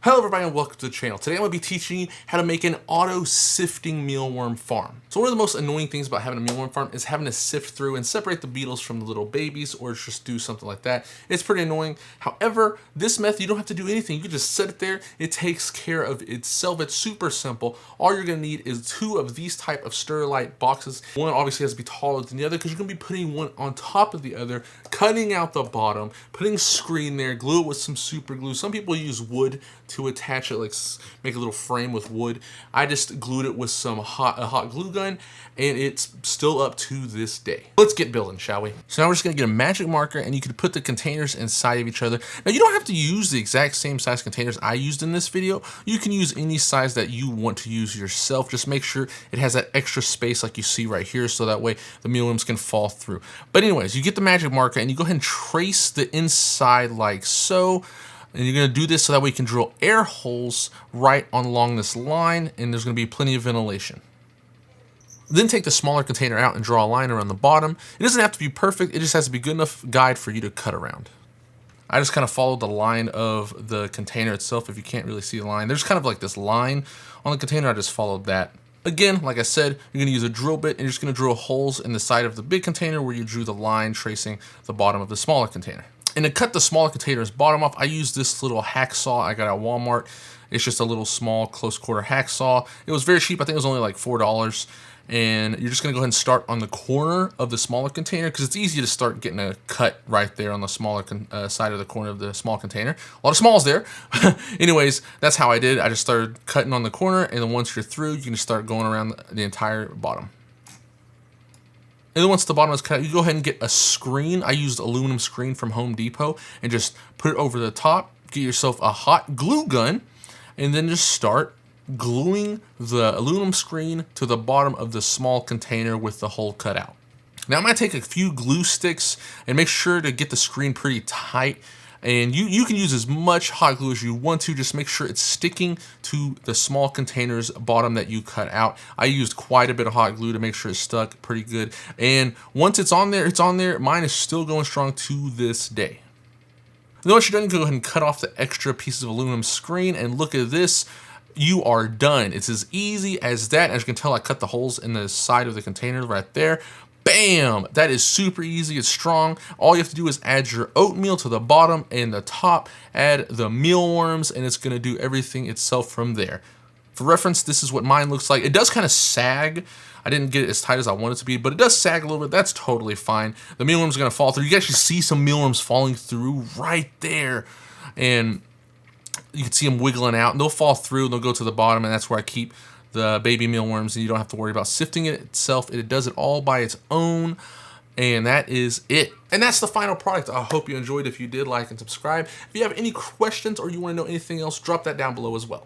Hello everybody and welcome to the channel. Today I'm going to be teaching you how to make an auto-sifting mealworm farm. So one of the most annoying things about having a mealworm farm is having to sift through and separate the beetles from the little babies or just do something like that. It's pretty annoying. However, this method you don't have to do anything. You can just set it there. It takes care of itself. It's super simple. All you're going to need is 2 of these type of Sterilite boxes. One obviously has to be taller than the other because you're going to be putting one on top of the other, cutting out the bottom, putting screen there, glue it with some super glue. Some people use wood to attach it, like make a little frame with wood. I just glued it with some hot glue gun, and it's still up to this day. Let's get building, shall we? So now we're just gonna get a magic marker, and you can put the containers inside of each other. Now you don't have to use the exact same size containers I used in this video. You can use any size that you want to use yourself. Just make sure it has that extra space like you see right here, so that way the mealworms can fall through. But anyways, you get the magic marker and you go ahead and trace the inside like so. And you're gonna do this so that way you can drill air holes right along this line, and there's gonna be plenty of ventilation. Then take the smaller container out and draw a line around the bottom. It doesn't have to be perfect, it just has to be good enough guide for you to cut around. I just kind of followed the line of the container itself. If you can't really see the line, there's kind of like this line on the container. I just followed that. Again, like I said, you're gonna use a drill bit and you're just gonna drill holes in the side of the big container where you drew the line tracing the bottom of the smaller container. And to cut the smaller container's bottom off, I use this little hacksaw I got at Walmart. It's just a little small close quarter hacksaw. It was very cheap. I think it was only like $4. And you're just gonna go ahead and start on the corner of the smaller container because it's easy to start getting a cut right there on the smaller side of the corner of the small container. A lot of smalls there. Anyways, that's how I did. I just started cutting on the corner, and then once you're through, you can just start going around the entire bottom. And then once the bottom is cut, you go ahead and get a screen. I used aluminum screen from Home Depot and just put it over the top. Get yourself a hot glue gun and then just start gluing the aluminum screen to the bottom of the small container with the hole cut out. Now I'm gonna take a few glue sticks and make sure to get the screen pretty tight. And you can use as much hot glue as you want to, just make sure it's sticking to the small container's bottom that you cut out. I used quite a bit of hot glue to make sure it stuck pretty good. And once it's on there, it's on there. Mine is still going strong to this day. And then once you're done, you can go ahead and cut off the extra pieces of aluminum screen, and look at this. You are done. It's as easy as that. As you can tell, I cut the holes in the side of the container right there. Bam! That is super easy. It's strong. All you have to do is add your oatmeal to the bottom and the top, add the mealworms, and it's going to do everything itself from there. For reference, this is what mine looks like. It does kind of sag. I didn't get it as tight as I want it to be, but it does sag a little bit. That's totally fine. The mealworms are going to fall through. You can actually see some mealworms falling through right there. And you can see them wiggling out, and they'll fall through, and they'll go to the bottom, and that's where I keep the baby mealworms, and you don't have to worry about sifting it itself. It does it all by its own, and that is it. And that's the final product. I hope you enjoyed. If you did, like and subscribe. If you have any questions or you want to know anything else, drop that down below as well.